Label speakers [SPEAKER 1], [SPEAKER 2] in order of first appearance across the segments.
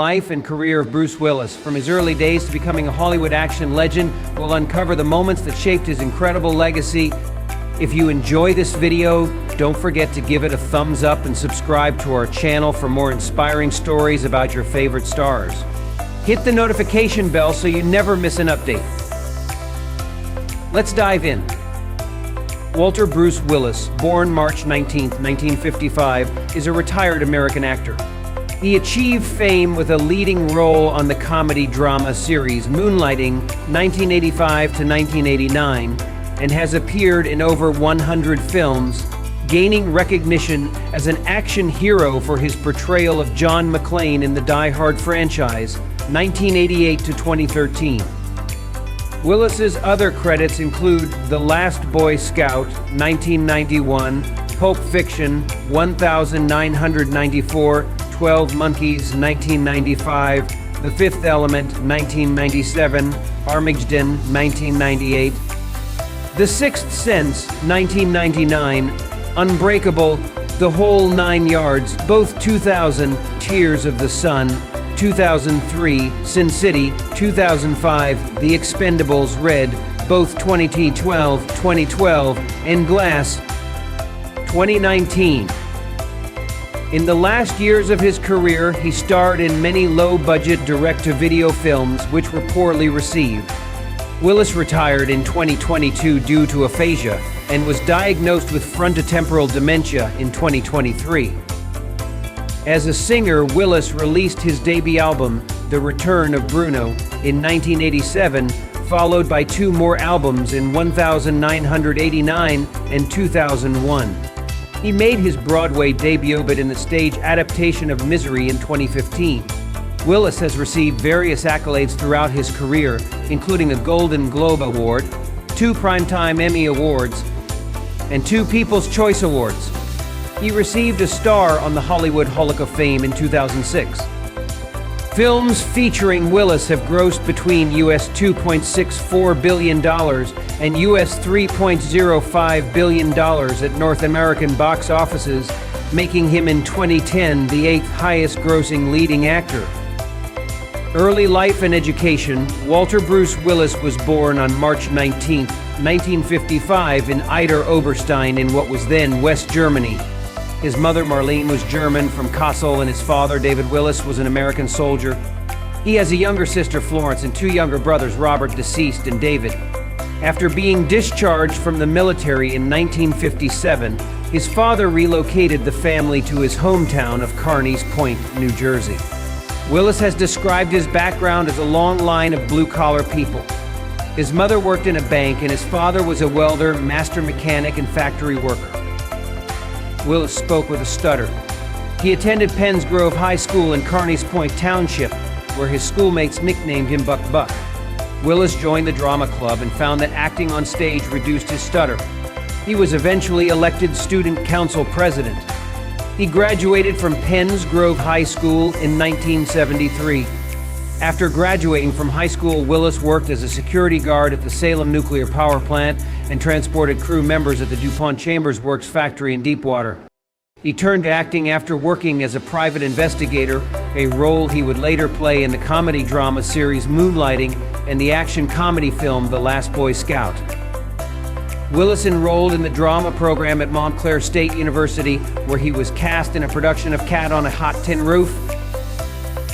[SPEAKER 1] Life and career of Bruce Willis, from his early days to becoming a Hollywood action legend, will uncover the moments that shaped his incredible legacy. If you enjoy this video, don't forget to give it a thumbs up and subscribe to our channel for more inspiring stories about your favorite stars. Hit the notification bell so you never miss an update. Let's dive in. Walter Bruce Willis, born March 19, 1955, is a retired American actor. He achieved fame with a leading role on the comedy drama series Moonlighting, 1985 to 1989, and has appeared in over 100 films, gaining recognition as an action hero for his portrayal of John McClane in the Die Hard franchise, 1988 to 2013. Willis's other credits include The Last Boy Scout, 1991, Pulp Fiction, 1994, 12 Monkeys, 1995, The Fifth Element, 1997, Armageddon, 1998, The Sixth Sense, 1999, Unbreakable, The Whole Nine Yards, both 2000, Tears of the Sun, 2003, Sin City, 2005, The Expendables, Red, both 2012, and Glass, 2019. In the last years of his career, he starred in many low-budget direct-to-video films which were poorly received. Willis retired in 2022 due to aphasia and was diagnosed with frontotemporal dementia in 2023. As a singer, Willis released his debut album, The Return of Bruno, in 1987, followed by two more albums in 1989 and 2001. He made his Broadway debut in the stage adaptation of Misery in 2015. Willis has received various accolades throughout his career, including a Golden Globe Award, 2 Primetime Emmy Awards, and 2 People's Choice Awards. He received a star on the Hollywood Hall of Fame in 2006. Films featuring Willis have grossed between US $2.64 billion and US $3.05 billion at North American box offices, making him in 2010 the 8th highest grossing leading actor. Early life and education. Walter Bruce Willis was born on March 19, 1955 in Eider Oberstein in what was then West Germany. His mother, Marlene, was German from Kassel, and his father, David Willis, was an American soldier. He has a younger sister, Florence, and 2 younger brothers, Robert, deceased, and David. After being discharged from the military in 1957, his father relocated the family to his hometown of Carneys Point, New Jersey. Willis has described his background as a long line of blue-collar people. His mother worked in a bank, and his father was a welder, master mechanic, and factory worker. Willis spoke with a stutter. He attended Penns Grove High School in Carneys Point Township, where his schoolmates nicknamed him Buck Buck. Willis joined the drama club and found that acting on stage reduced his stutter. He was eventually elected student council president. He graduated from Penns Grove High School in 1973. After graduating from high school, Willis worked as a security guard at the Salem nuclear power plant and transported crew members at the DuPont Chambers Works factory in Deepwater. He turned to acting after working as a private investigator, a role he would later play in the comedy drama series Moonlighting and the action comedy film The Last Boy Scout. Willis enrolled in the drama program at Montclair State University, where he was cast in a production of Cat on a Hot Tin Roof.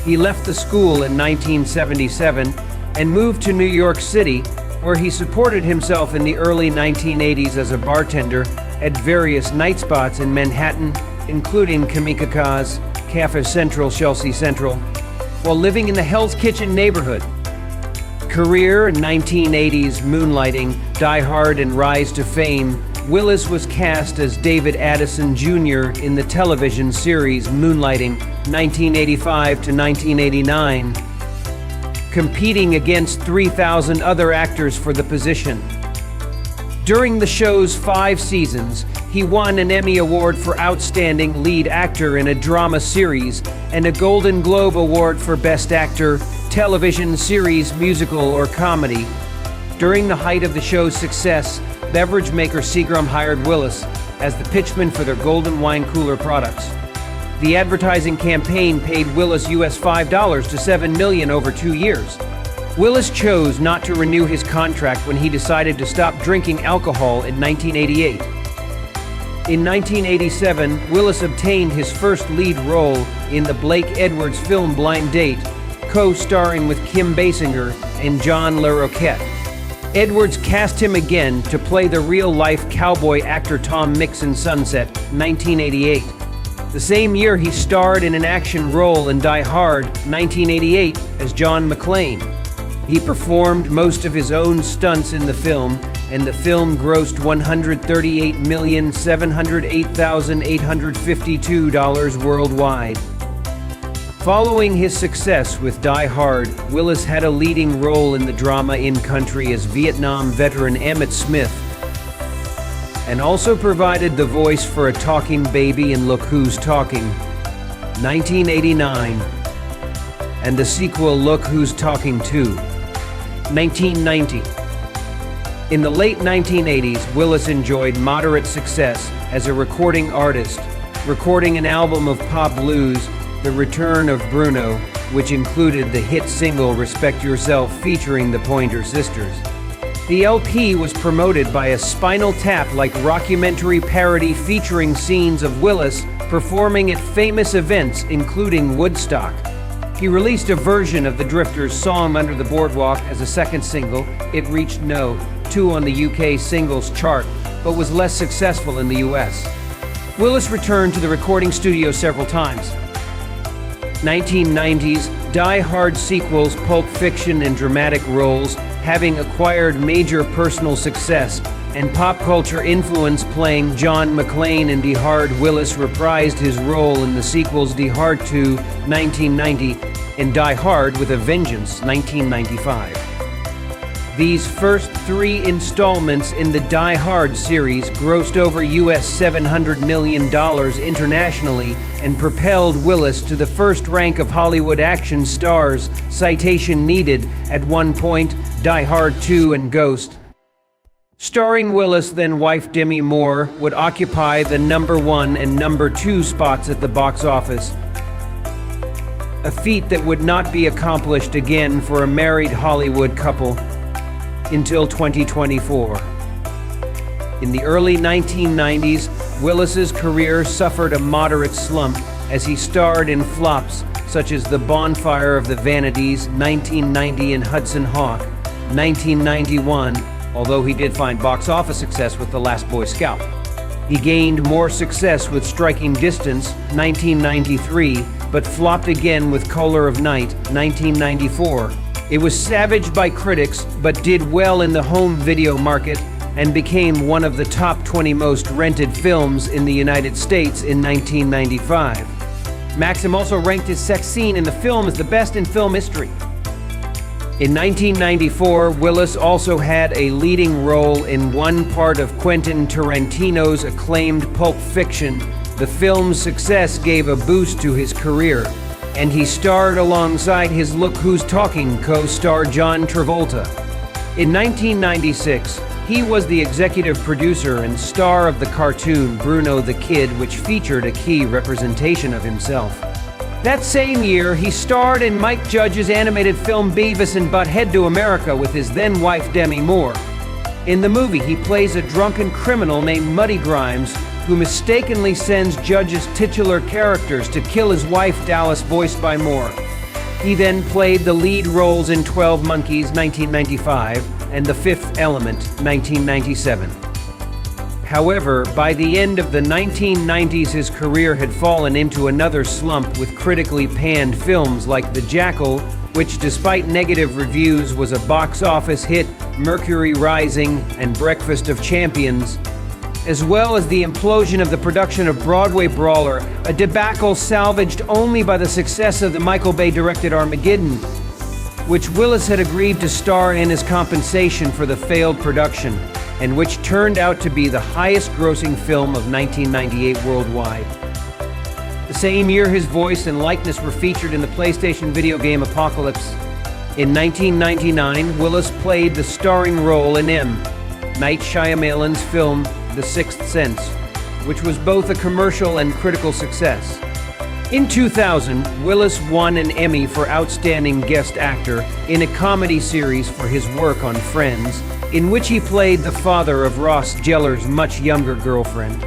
[SPEAKER 1] He left the school in 1977 and moved to New York City, where he supported himself in the early 1980s as a bartender at various night spots in Manhattan, including Kamikaze, Cafe Central, Chelsea Central, while living in the Hell's Kitchen neighborhood. Career: 1980s Moonlighting, Die Hard, and Rise to Fame. Willis was cast as David Addison Jr. in the television series Moonlighting, 1985 to 1989, competing against 3,000 other actors for the position. During the show's 5 seasons, he won an Emmy Award for Outstanding Lead Actor in a Drama Series and a Golden Globe Award for Best Actor, Television Series, Musical, or Comedy. During the height of the show's success, beverage maker Seagram hired Willis as the pitchman for their Golden Wine Cooler products. The advertising campaign paid Willis US $5 to $7 million over 2 years. Willis chose not to renew his contract when he decided to stop drinking alcohol in 1988. In 1987, Willis obtained his first lead role in the Blake Edwards film Blind Date, co-starring with Kim Basinger and John LaRoquette. Edwards cast him again to play the real-life cowboy actor Tom Mix in Sunset, 1988. The same year, he starred in an action role in Die Hard, 1988, as John McClane. He performed most of his own stunts in the film, and the film grossed $138,708,852 worldwide. Following his success with Die Hard, Willis had a leading role in the drama In Country as Vietnam veteran Emmett Smith, and also provided the voice for a talking baby in Look Who's Talking, 1989, and the sequel Look Who's Talking 2, 1990. In the late 1980s, Willis enjoyed moderate success as a recording artist, recording an album of pop blues, The Return of Bruno, which included the hit single Respect Yourself featuring the Pointer Sisters. The LP was promoted by a Spinal Tap-like rockumentary parody featuring scenes of Willis performing at famous events, including Woodstock. He released a version of the Drifters' Song Under the Boardwalk as a second single. It reached No. 2 on the UK singles chart, but was less successful in the US. Willis returned to the recording studio several times. 1990s, Die Hard sequels, Pulp Fiction, and dramatic roles, having acquired major personal success and pop culture influence playing John McClane in Die Hard. Willis reprised his role in the sequels Die Hard 2, 1990, and Die Hard with a Vengeance, 1995. These first 3 installments in the Die Hard series grossed over US $700 million internationally and propelled Willis to the first rank of Hollywood action stars. Citation needed. At one point, Die Hard 2 and Ghost, starring Willis, then wife Demi Moore, would occupy the number 1 and number 2 spots at the box office, a feat that would not be accomplished again for a married Hollywood couple until 2024. In the early 1990s, Willis's career suffered a moderate slump as he starred in flops such as The Bonfire of the Vanities, 1990, and Hudson Hawk, 1991, although he did find box office success with The Last Boy Scout. He gained more success with Striking Distance, 1993, but flopped again with Color of Night, 1994. It was savaged by critics, but did well in the home video market and became one of the top 20 most rented films in the United States in 1995. Maxim also ranked his sex scene in the film as the best in film history. In 1994, Willis also had a leading role in one part of Quentin Tarantino's acclaimed Pulp Fiction. The film's success gave a boost to his career, and he starred alongside his Look Who's Talking co-star John Travolta. In 1996, he was the executive producer and star of the cartoon Bruno the Kid, which featured a key representation of himself. That same year, he starred in Mike Judge's animated film Beavis and Butt-Head to America with his then-wife Demi Moore. In the movie, he plays a drunken criminal named Muddy Grimes, who mistakenly sends Judge's titular characters to kill his wife Dallas, voiced by Moore. He then played the lead roles in 12 Monkeys, 1995, and The Fifth Element, 1997. However, by the end of the 1990s, his career had fallen into another slump with critically panned films like The Jackal, which despite negative reviews was a box office hit, Mercury Rising, and Breakfast of Champions, as well as the implosion of the production of Broadway Brawler, a debacle salvaged only by the success of the Michael Bay-directed Armageddon, which Willis had agreed to star in as compensation for the failed production, and which turned out to be the highest-grossing film of 1998 worldwide. The same year, his voice and likeness were featured in the PlayStation video game Apocalypse. In 1999, Willis played the starring role in M. Night Shyamalan's film The Sixth Sense, which was both a commercial and critical success. In 2000, Willis won an Emmy for Outstanding Guest Actor in a comedy series for his work on Friends, in which he played the father of Ross Geller's much younger girlfriend.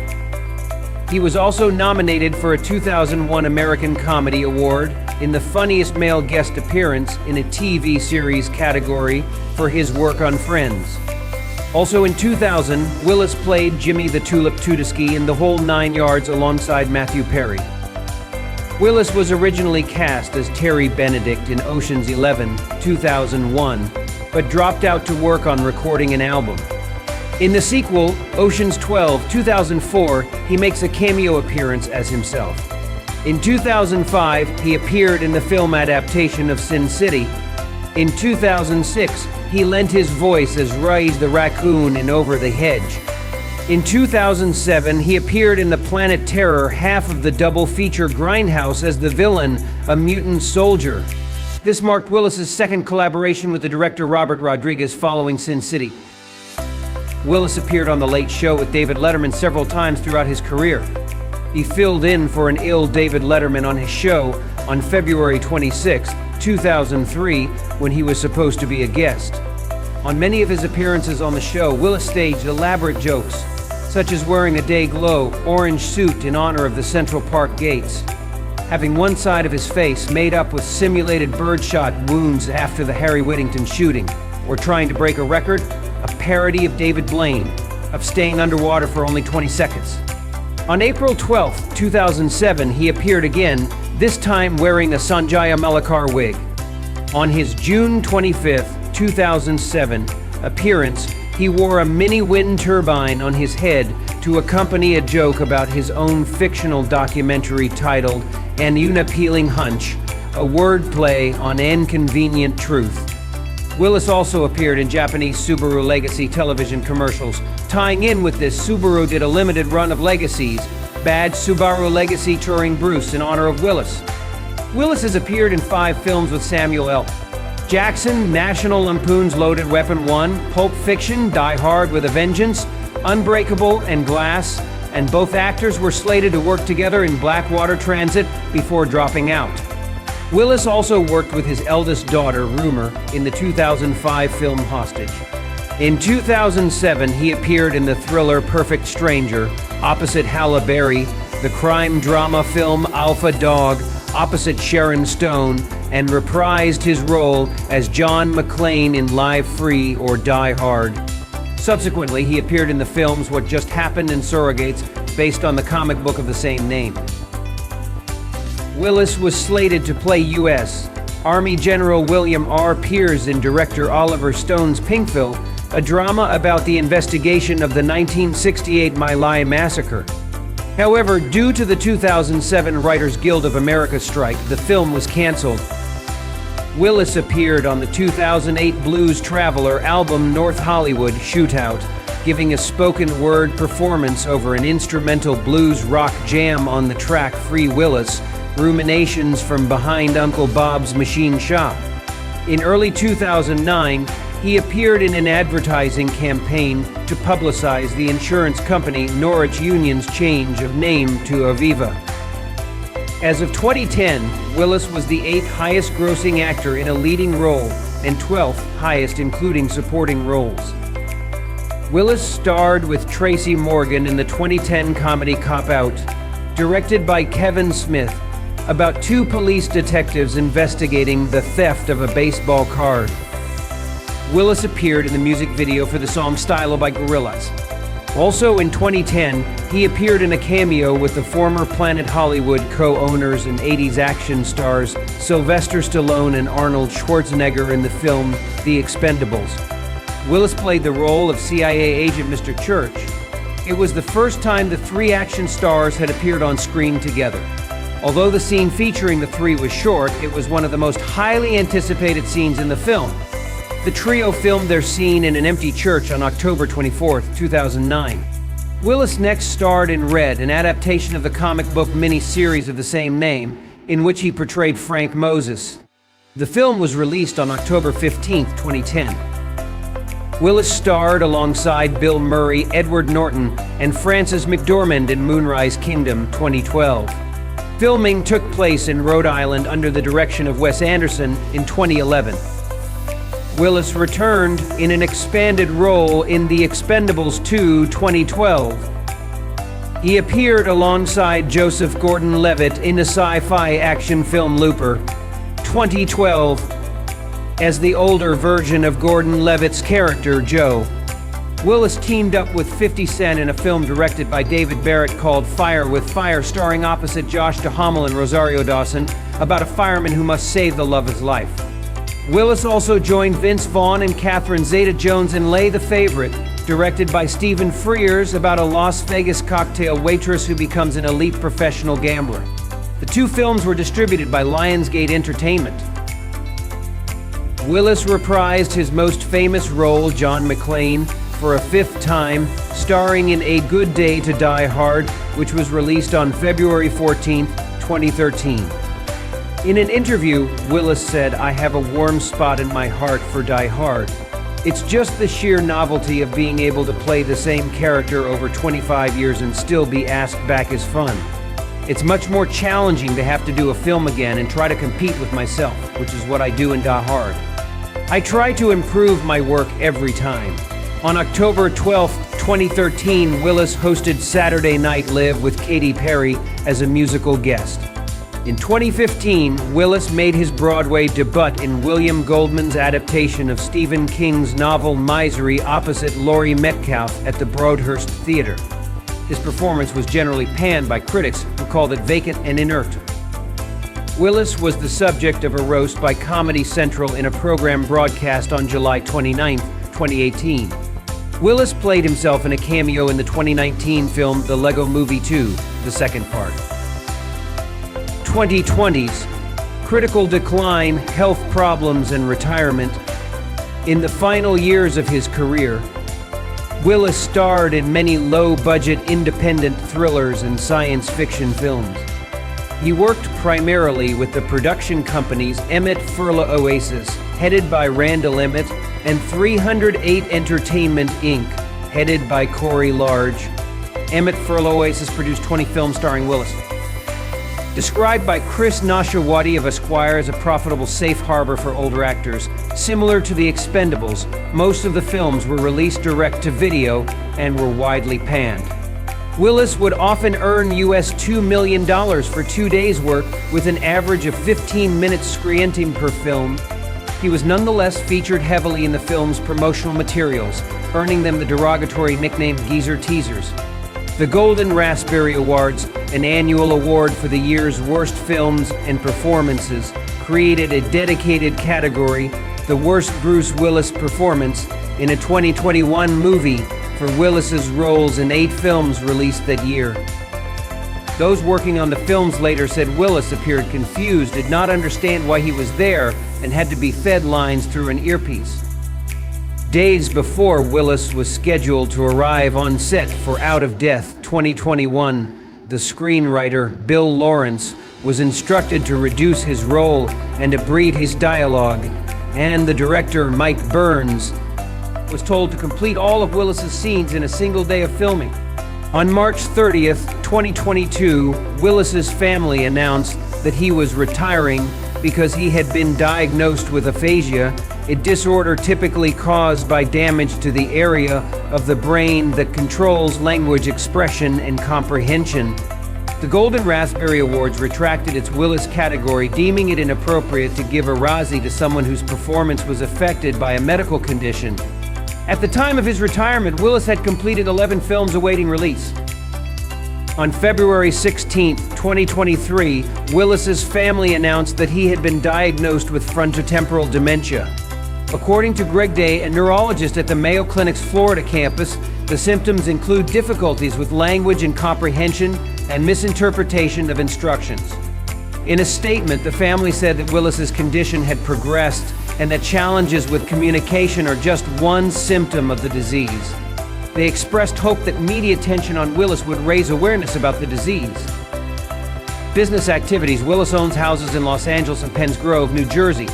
[SPEAKER 1] He was also nominated for a 2001 American Comedy Award in the Funniest Male Guest Appearance in a TV Series category for his work on Friends. Also in 2000, Willis played Jimmy the Tulip Tudesky in The Whole Nine Yards alongside Matthew Perry. Willis was originally cast as Terry Benedict in Ocean's 11, 2001, but dropped out to work on recording an album. In the sequel, Ocean's 12, 2004, he makes a cameo appearance as himself. In 2005, he appeared in the film adaptation of Sin City. In 2006, he lent his voice as Rise the raccoon in Over the Hedge. In 2007, he appeared in the Planet Terror half of the double feature Grindhouse as the villain, a mutant soldier. This marked Willis's second collaboration with the director Robert Rodriguez following Sin City. Willis appeared on The Late Show with David Letterman several times throughout his career. He filled in for an ill David Letterman on his show on February 26, 2003, when he was supposed to be a guest. On many of his appearances on the show, Willis staged elaborate jokes, such as wearing a day-glow orange suit in honor of the Central Park gates, having one side of his face made up with simulated birdshot wounds after the Harry Whittington shooting, or trying to break a record, a parody of David Blaine, of staying underwater for only 20 seconds. On April 12, 2007, he appeared again, this time wearing a Sanjaya Malakar wig. On his June 25, 2007 appearance, he wore a mini wind turbine on his head to accompany a joke about his own fictional documentary titled An Unappealing Hunch, a wordplay on inconvenient truth. Willis also appeared in Japanese Subaru Legacy television commercials. Tying in with this, Subaru did a limited run of Legacies, badged Subaru Legacy Touring Bruce in honor of Willis. Willis has appeared in 5 films with Samuel L. Jackson, National Lampoon's Loaded Weapon 1, Pulp Fiction, Die Hard with a Vengeance, Unbreakable, and Glass, and both actors were slated to work together in Blackwater Transit before dropping out. Willis also worked with his eldest daughter, Rumer, in the 2005 film Hostage. In 2007, he appeared in the thriller Perfect Stranger, opposite Halle Berry, the crime drama film Alpha Dog, opposite Sharon Stone, and reprised his role as John McClane in Live Free or Die Hard. Subsequently, he appeared in the films What Just Happened and Surrogates, based on the comic book of the same name. Willis was slated to play U.S. Army General William R. Pierce in director Oliver Stone's Pinkville, a drama about the investigation of the 1968 My Lai massacre. However, due to the 2007 Writers Guild of America strike, the film was canceled. Willis appeared on the 2008 Blues Traveler album North Hollywood Shootout, giving a spoken word performance over an instrumental blues rock jam on the track Free Willis, Ruminations from Behind Uncle Bob's Machine Shop. In early 2009, he appeared in an advertising campaign to publicize the insurance company Norwich Union's change of name to Aviva. As of 2010, Willis was the 8th highest grossing actor in a leading role and 12th highest including supporting roles. Willis starred with Tracy Morgan in the 2010 comedy Cop Out, directed by Kevin Smith, about 2 police detectives investigating the theft of a baseball card. Willis appeared in the music video for the song Stylo by Gorillaz. Also in 2010, he appeared in a cameo with the former Planet Hollywood co-owners and 80s action stars Sylvester Stallone and Arnold Schwarzenegger in the film The Expendables. Willis played the role of CIA agent Mr. Church. It was the first time the 3 action stars had appeared on screen together. Although the scene featuring the 3 was short, it was one of the most highly anticipated scenes in the film. The trio filmed their scene in an empty church on October 24, 2009. Willis next starred in Red, an adaptation of the comic book mini-series of the same name, in which he portrayed Frank Moses. The film was released on October 15, 2010. Willis starred alongside Bill Murray, Edward Norton, and Frances McDormand in Moonrise Kingdom 2012. Filming took place in Rhode Island under the direction of Wes Anderson in 2011. Willis returned in an expanded role in The Expendables 2 2012. He appeared alongside Joseph Gordon-Levitt in the sci-fi action film Looper 2012 as the older version of Gordon-Levitt's character, Joe. Willis teamed up with 50 Cent in a film directed by David Barrett called Fire with Fire, starring opposite Josh Duhamel and Rosario Dawson, about a fireman who must save the love of his life. Willis also joined Vince Vaughn and Catherine Zeta-Jones in Lay the Favorite, directed by Stephen Frears, about a Las Vegas cocktail waitress who becomes an elite professional gambler. The two films were distributed by Lionsgate Entertainment. Willis reprised his most famous role, John McClane, for a fifth time, starring in A Good Day to Die Hard, which was released on February 14, 2013. In an interview, Willis said, "I have a warm spot in my heart for Die Hard. It's just the sheer novelty of being able to play the same character over 25 years and still be asked back is fun. It's much more challenging to have to do a film again and try to compete with myself, which is what I do in Die Hard. I try to improve my work every time." On October 12, 2013, Willis hosted Saturday Night Live with Katy Perry as a musical guest. In 2015, Willis made his Broadway debut in William Goldman's adaptation of Stephen King's novel Misery opposite Laurie Metcalf at the Broadhurst Theater. His performance was generally panned by critics who called it vacant and inert. Willis was the subject of a roast by Comedy Central in a program broadcast on July 29, 2018. Willis played himself in a cameo in the 2019 film The Lego Movie 2, the second part. 2020s, critical decline, health problems, and retirement. In the final years of his career, Willis starred in many low-budget independent thrillers and science fiction films. He worked primarily with the production companies Emmett Furla Oasis, headed by Randall Emmett, and 308 Entertainment Inc., headed by Corey Large. Emmett Furla Oasis produced 20 films starring Willis. Described by Chris Nashawati of Esquire as a profitable safe harbor for older actors, similar to The Expendables, most of the films were released direct-to-video and were widely panned. Willis would often earn US $2 million for 2 days' work with an average of 15 minutes screening per film. He was nonetheless featured heavily in the film's promotional materials, earning them the derogatory nickname Geezer Teasers. The Golden Raspberry Awards, an annual award for the year's worst films and performances, created a dedicated category, the worst Bruce Willis performance, in a 2021 movie for Willis's roles in 8 films released that year. Those working on the films later said Willis appeared confused, did not understand why he was there, and had to be fed lines through an earpiece. Days before Willis was scheduled to arrive on set for Out of Death 2021, the screenwriter Bill Lawrence was instructed to reduce his role and abbreviate his dialogue, and the director Mike Burns was told to complete all of Willis's scenes in a single day of filming. On March 30th, 2022, Willis's family announced that he was retiring because he had been diagnosed with aphasia, a disorder typically caused by damage to the area of the brain that controls language expression and comprehension. The Golden Raspberry Awards retracted its Willis category, deeming it inappropriate to give a Razzie to someone whose performance was affected by a medical condition. At the time of his retirement, Willis had completed 11 films awaiting release. On February 16, 2023, Willis's family announced that he had been diagnosed with frontotemporal dementia. According to Greg Day, a neurologist at the Mayo Clinic's Florida campus, the symptoms include difficulties with language and comprehension and misinterpretation of instructions. In a statement, the family said that Willis's condition had progressed and that challenges with communication are just one symptom of the disease. They expressed hope that media attention on Willis would raise awareness about the disease. Business activities. Willis owns houses in Los Angeles and Penns Grove, New Jersey.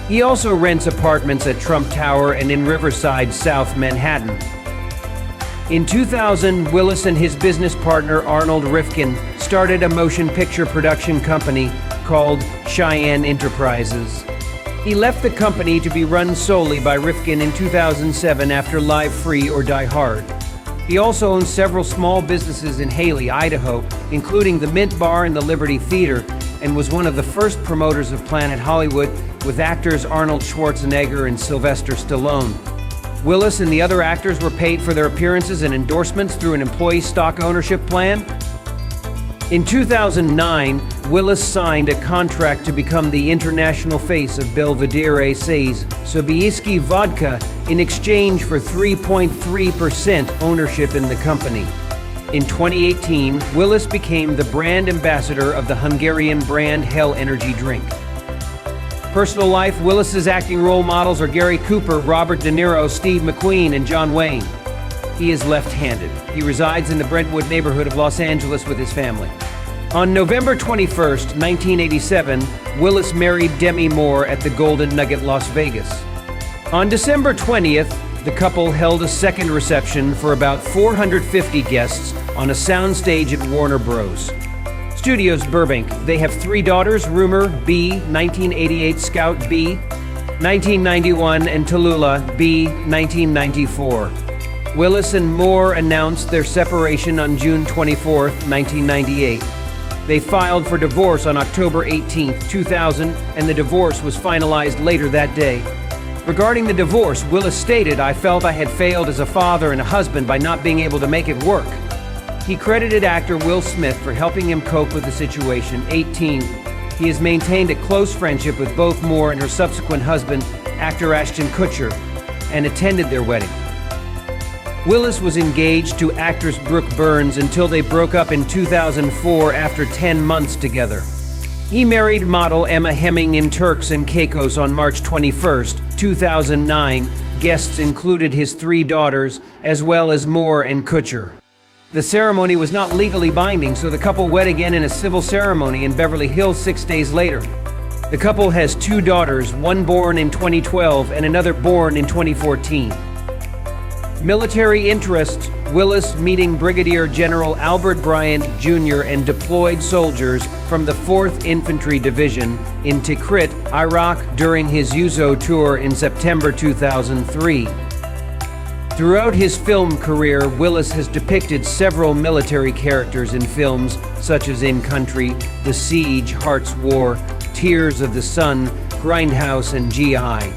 [SPEAKER 1] He also rents apartments at Trump Tower and in Riverside, South Manhattan. In 2000, Willis and his business partner Arnold Rifkin started a motion picture production company called Cheyenne Enterprises. He left the company to be run solely by Rifkin in 2007 after Live Free or Die Hard. He also owns several small businesses in Haley, Idaho, including the Mint Bar and the Liberty Theater, and was one of the first promoters of Planet Hollywood with actors Arnold Schwarzenegger and Sylvester Stallone. Willis and the other actors were paid for their appearances and endorsements through an employee stock ownership plan. In 2009, Willis signed a contract to become the international face of Belvedere Says Sobieski Vodka in exchange for 3.3% ownership in the company. In 2018, Willis became the brand ambassador of the Hungarian brand Hell Energy drink. Personal life, Willis's acting role models are Gary Cooper, Robert De Niro, Steve McQueen, and John Wayne. He is left-handed. He resides in the Brentwood neighborhood of Los Angeles with his family. On November 21st, 1987, Willis married Demi Moore at the Golden Nugget, Las Vegas. On December 20th, the couple held a second reception for about 450 guests on a soundstage at Warner Bros. Studios Burbank. They have 3 daughters, Rumor, B, 1988, Scout, B, 1991, and Tallulah, B, 1994. Willis and Moore announced their separation on June 24, 1998. They filed for divorce on October 18, 2000, and the divorce was finalized later that day. Regarding the divorce, Willis stated, "I felt I had failed as a father and a husband by not being able to make it work." He credited actor Will Smith for helping him cope with the situation. 18. He has maintained a close friendship with both Moore and her subsequent husband, actor Ashton Kutcher, and attended their wedding. Willis was engaged to actress Brooke Burns until they broke up in 2004 after 10 months together. He married model Emma Hemming in Turks and Caicos on March 21, 2009. Guests included his 3 daughters, as well as Moore and Kutcher. The ceremony was not legally binding, so the couple wed again in a civil ceremony in Beverly Hills 6 days later. The couple has 2 daughters, one born in 2012 and another born in 2014. Military interests, Willis meeting Brigadier General Albert Bryant Jr. and deployed soldiers from the 4th Infantry Division in Tikrit, Iraq during his USO tour in September 2003. Throughout his film career, Willis has depicted several military characters in films such as In Country, The Siege, Heart's War, Tears of the Sun, Grindhouse, and G.I.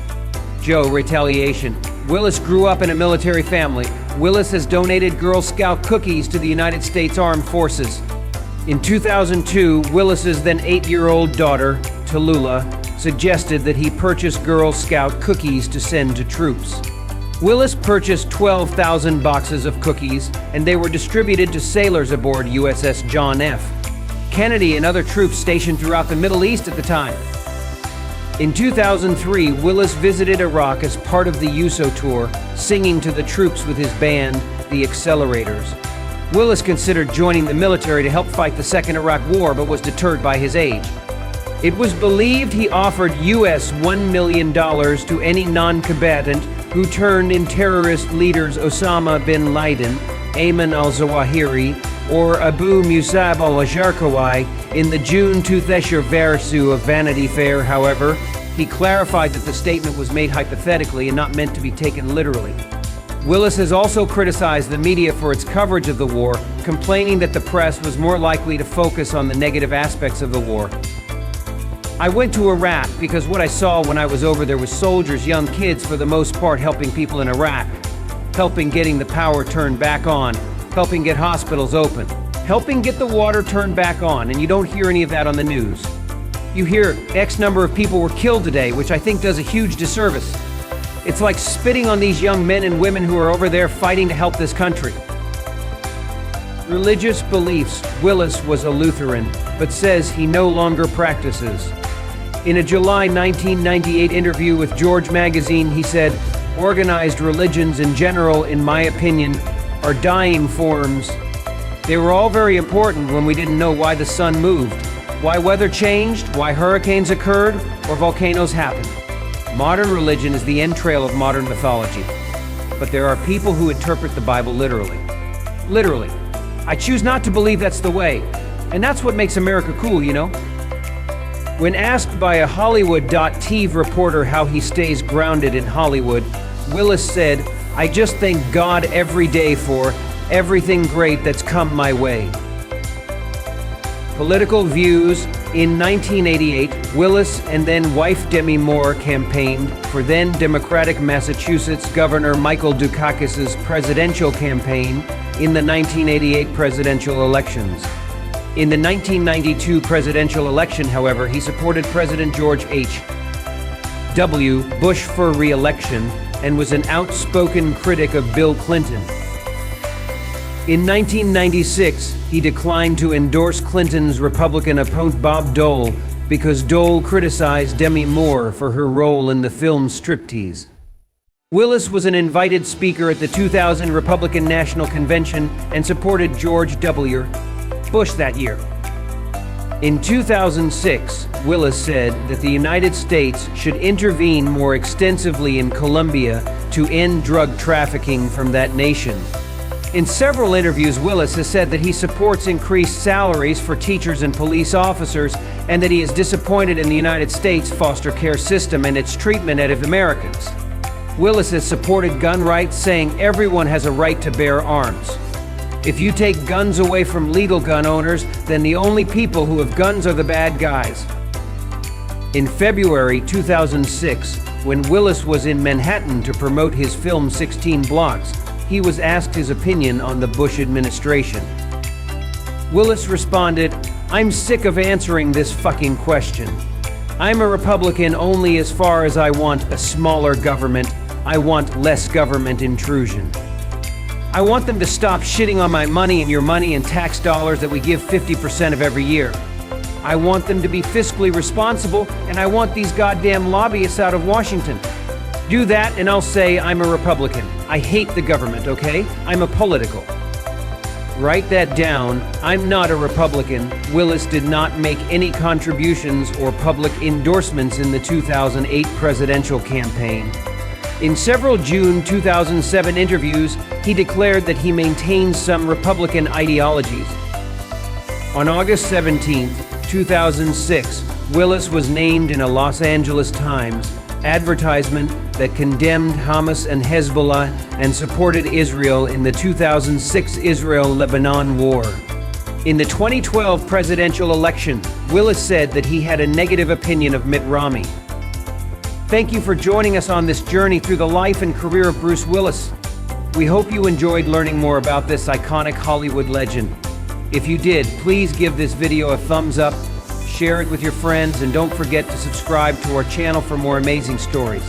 [SPEAKER 1] Joe, Retaliation. Willis grew up in a military family. Willis has donated Girl Scout cookies to the United States Armed Forces. In 2002, Willis's then 8-year-old daughter, Tallulah, suggested that he purchase Girl Scout cookies to send to troops. Willis purchased 12,000 boxes of cookies, and they were distributed to sailors aboard USS John F. Kennedy and other troops stationed throughout the Middle East at the time. In 2003, Willis visited Iraq as part of the USO tour, singing to the troops with his band, the Accelerators. Willis considered joining the military to help fight the Second Iraq War, but was deterred by his age. It was believed he offered US $1 million to any non-combatant who turned in terrorist leaders Osama bin Laden, Ayman al-Zawahiri, or Abu Musab al-Jarqawi in the June 2000 version of Vanity Fair. However, he clarified that the statement was made hypothetically and not meant to be taken literally. Willis has also criticized the media for its coverage of the war, complaining that the press was more likely to focus on the negative aspects of the war. I went to Iraq because what I saw when I was over there was soldiers, young kids for the most part, helping people in Iraq, helping getting the power turned back on, helping get hospitals open, helping get the water turned back on, and you don't hear any of that on the news. You hear X number of people were killed today, which I think does a huge disservice. It's like spitting on these young men and women who are over there fighting to help this country. Religious beliefs. Willis was a Lutheran, but says he no longer practices. In a July 1998 interview with George Magazine, he said, "Organized religions in general, in my opinion, are dying forms. They were all very important when we didn't know why the sun moved, why weather changed, why hurricanes occurred, or volcanoes happened. Modern religion is the entrail of modern mythology, but there are people who interpret the Bible literally. Literally. I choose not to believe that's the way. And that's what makes America cool, you know? When asked by a Hollywood.TV reporter how he stays grounded in Hollywood, Willis said, "I just thank God every day for everything great that's come my way." Political views. In 1988, Willis and then wife Demi Moore campaigned for then Democratic Massachusetts Governor Michael Dukakis's presidential campaign in the 1988 presidential elections. In the 1992 presidential election, however, he supported President George H.W. Bush for re-election and was an outspoken critic of Bill Clinton. In 1996, he declined to endorse Clinton's Republican opponent Bob Dole because Dole criticized Demi Moore for her role in the film Striptease. Willis was an invited speaker at the 2000 Republican National Convention and supported George W. Bush that year. In 2006, Willis said that the United States should intervene more extensively in Colombia to end drug trafficking from that nation. In several interviews, Willis has said that he supports increased salaries for teachers and police officers and that he is disappointed in the United States foster care system and its treatment of Americans. Willis has supported gun rights, saying everyone has a right to bear arms. If you take guns away from legal gun owners, then the only people who have guns are the bad guys. In February 2006, when Willis was in Manhattan to promote his film 16 Blocks, he was asked his opinion on the Bush administration. Willis responded, "I'm sick of answering this fucking question. I'm a Republican only as far as I want a smaller government. I want less government intrusion. I want them to stop shitting on my money and your money and tax dollars that we give 50% of every year. I want them to be fiscally responsible, and I want these goddamn lobbyists out of Washington. Do that and I'll say I'm a Republican. I hate the government, okay? I'm a political." Write that down. I'm not a Republican. Willis did not make any contributions or public endorsements in the 2008 presidential campaign. In several June 2007 interviews, he declared that he maintains some Republican ideologies. On August 17, 2006, Willis was named in a Los Angeles Times advertisement that condemned Hamas and Hezbollah and supported Israel in the 2006 Israel-Lebanon war. In the 2012 presidential election, Willis said that he had a negative opinion of Mitt Romney. Thank you for joining us on this journey through the life and career of Bruce Willis. We hope you enjoyed learning more about this iconic Hollywood legend. If you did, please give this video a thumbs up, share it with your friends, and don't forget to subscribe to our channel for more amazing stories.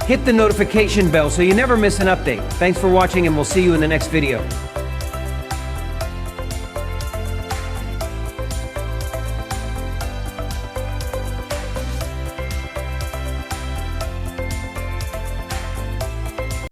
[SPEAKER 1] Hit the notification bell so you never miss an update. Thanks for watching, and we'll see you in the next video.